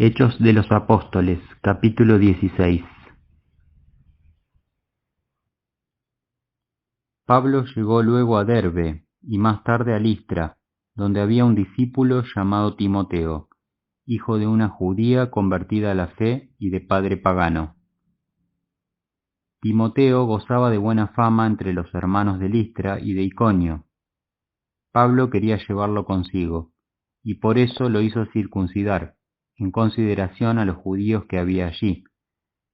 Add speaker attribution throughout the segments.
Speaker 1: Hechos de los Apóstoles, capítulo 16. Pablo llegó luego a Derbe y más tarde a Listra, donde había un discípulo llamado Timoteo, hijo de una judía convertida a la fe y de padre pagano. Timoteo gozaba de buena fama entre los hermanos de Listra y de Iconio. Pablo quería llevarlo consigo, y por eso lo hizo circuncidar, en consideración a los judíos que había allí,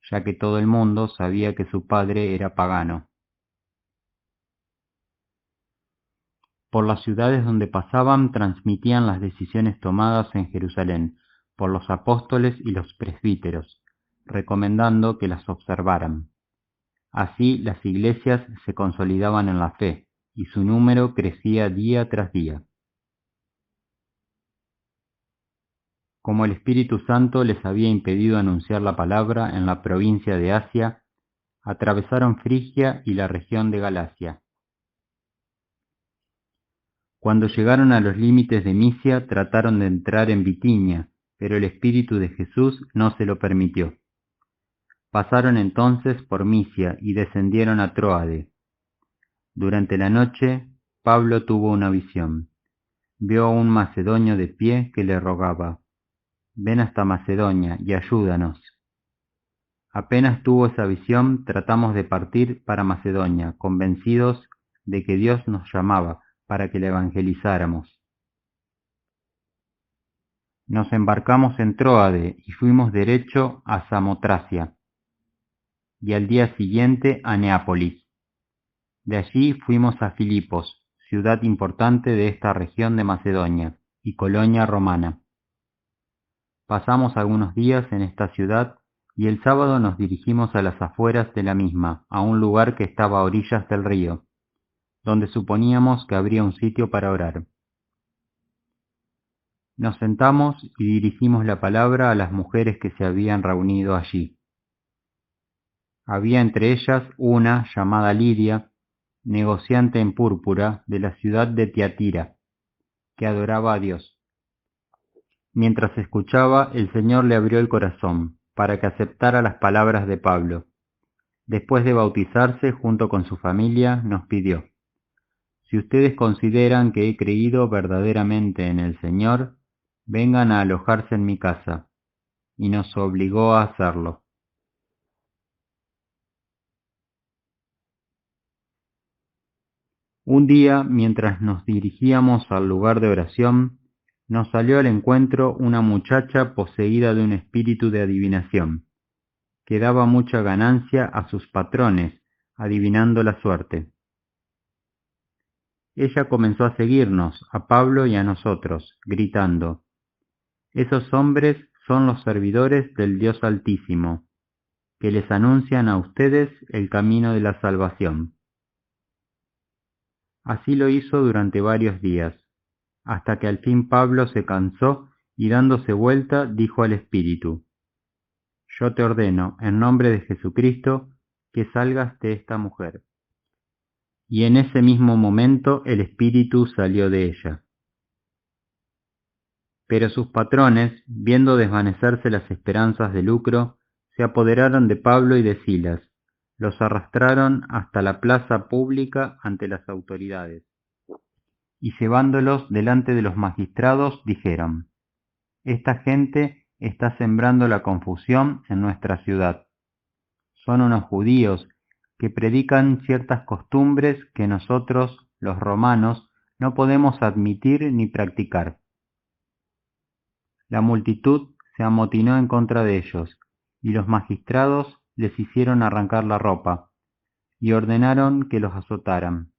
Speaker 1: ya que todo el mundo sabía que su padre era pagano. Por las ciudades donde pasaban transmitían las decisiones tomadas en Jerusalén por los apóstoles y los presbíteros, recomendando que las observaran. Así las iglesias se consolidaban en la fe, y su número crecía día tras día. Como el Espíritu Santo les había impedido anunciar la palabra en la provincia de Asia, atravesaron Frigia y la región de Galacia. Cuando llegaron a los límites de Misia, trataron de entrar en Bitinia, pero el Espíritu de Jesús no se lo permitió. Pasaron entonces por Misia y descendieron a Tróade. Durante la noche, Pablo tuvo una visión. Vio a un macedonio de pie que le rogaba: «Ven hasta Macedonia y ayúdanos». Apenas tuvo esa visión, tratamos de partir para Macedonia, convencidos de que Dios nos llamaba para que le evangelizáramos. Nos embarcamos en Tróade y fuimos derecho a Samotracia, y al día siguiente a Neápolis. De allí fuimos a Filipos, ciudad importante de esta región de Macedonia, y colonia romana. Pasamos algunos días en esta ciudad, y el sábado nos dirigimos a las afueras de la misma, a un lugar que estaba a orillas del río, donde suponíamos que habría un sitio para orar. Nos sentamos y dirigimos la palabra a las mujeres que se habían reunido allí. Había entre ellas una llamada Lidia, negociante en púrpura de la ciudad de Tiatira, que adoraba a Dios. Mientras escuchaba, el Señor le abrió el corazón para que aceptara las palabras de Pablo. Después de bautizarse junto con su familia, nos pidió: «Si ustedes consideran que he creído verdaderamente en el Señor, vengan a alojarse en mi casa», y nos obligó a hacerlo. Un día, mientras nos dirigíamos al lugar de oración, nos salió al encuentro una muchacha poseída de un espíritu de adivinación, que daba mucha ganancia a sus patrones, adivinando la suerte. Ella comenzó a seguirnos, a Pablo y a nosotros, gritando: «Esos hombres son los servidores del Dios Altísimo, que les anuncian a ustedes el camino de la salvación». Así lo hizo durante varios días, hasta que al fin Pablo se cansó y dándose vuelta dijo al Espíritu: «Yo te ordeno, en nombre de Jesucristo, que salgas de esta mujer». Y en ese mismo momento el espíritu salió de ella. Pero sus patrones, viendo desvanecerse las esperanzas de lucro, se apoderaron de Pablo y de Silas, los arrastraron hasta la plaza pública ante las autoridades, y llevándolos delante de los magistrados dijeron: «Esta gente está sembrando la confusión en nuestra ciudad. Son unos judíos que predican ciertas costumbres que nosotros, los romanos, no podemos admitir ni practicar». La multitud se amotinó en contra de ellos, y los magistrados les hicieron arrancar la ropa, y ordenaron que los azotaran.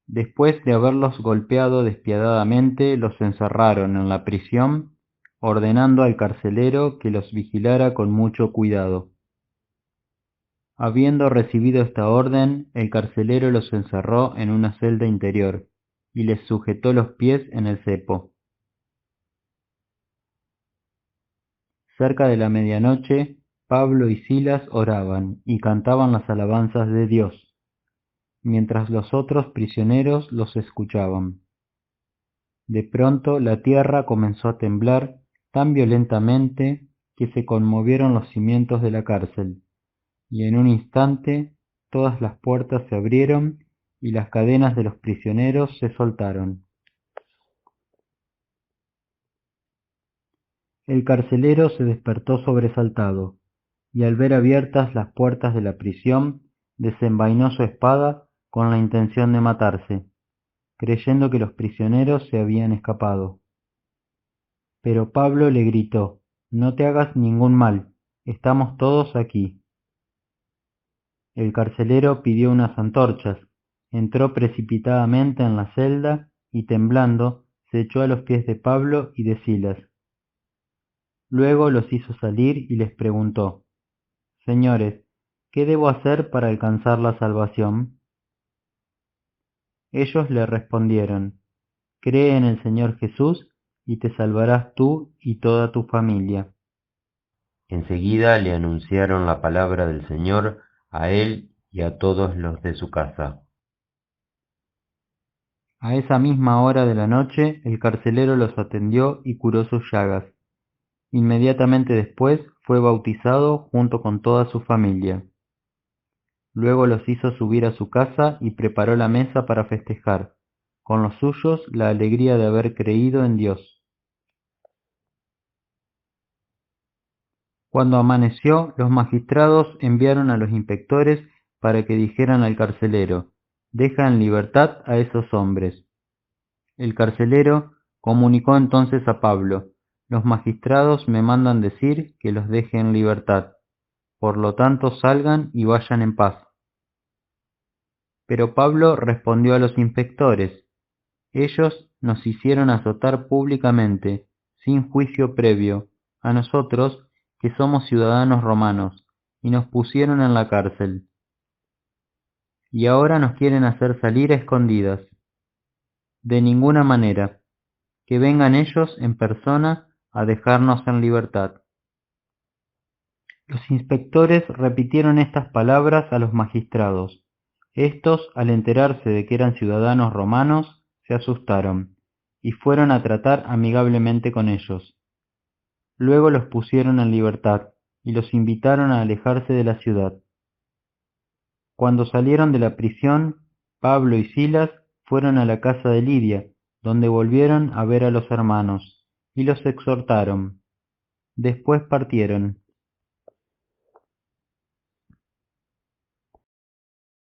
Speaker 1: Después de haberlos golpeado despiadadamente, los encerraron en la prisión, ordenando al carcelero que los vigilara con mucho cuidado. Habiendo recibido esta orden, el carcelero los encerró en una celda interior, y les sujetó los pies en el cepo. Cerca de la medianoche, Pablo y Silas oraban y cantaban las alabanzas de Dios, mientras los otros prisioneros los escuchaban. De pronto la tierra comenzó a temblar tan violentamente que se conmovieron los cimientos de la cárcel, y en un instante todas las puertas se abrieron y las cadenas de los prisioneros se soltaron. El carcelero se despertó sobresaltado, y al ver abiertas las puertas de la prisión, desenvainó su espada con la intención de matarse, creyendo que los prisioneros se habían escapado. Pero Pablo le gritó: «No te hagas ningún mal, estamos todos aquí». El carcelero pidió unas antorchas, entró precipitadamente en la celda y temblando se echó a los pies de Pablo y de Silas. Luego los hizo salir y les preguntó: «Señores, ¿qué debo hacer para alcanzar la salvación?». Ellos le respondieron: «Cree en el Señor Jesús y te salvarás tú y toda tu familia».
Speaker 2: Enseguida le anunciaron la palabra del Señor a él y a todos los de su casa.
Speaker 1: A esa misma hora de la noche el carcelero los atendió y curó sus llagas. Inmediatamente después fue bautizado junto con toda su familia. Luego los hizo subir a su casa y preparó la mesa para festejar, con los suyos, la alegría de haber creído en Dios. Cuando amaneció, los magistrados enviaron a los inspectores para que dijeran al carcelero: «Deja en libertad a esos hombres». El carcelero comunicó entonces a Pablo: «Los magistrados me mandan decir que los deje en libertad, por lo tanto salgan y vayan en paz». Pero Pablo respondió a los inspectores: «Ellos nos hicieron azotar públicamente, sin juicio previo, a nosotros, que somos ciudadanos romanos, y nos pusieron en la cárcel. Y ahora nos quieren hacer salir a escondidas. De ninguna manera. Que vengan ellos en persona a dejarnos en libertad». Los inspectores repitieron estas palabras a los magistrados. Estos, al enterarse de que eran ciudadanos romanos, se asustaron, y fueron a tratar amigablemente con ellos. Luego los pusieron en libertad, y los invitaron a alejarse de la ciudad. Cuando salieron de la prisión, Pablo y Silas fueron a la casa de Lidia, donde volvieron a ver a los hermanos, y los exhortaron. Después partieron.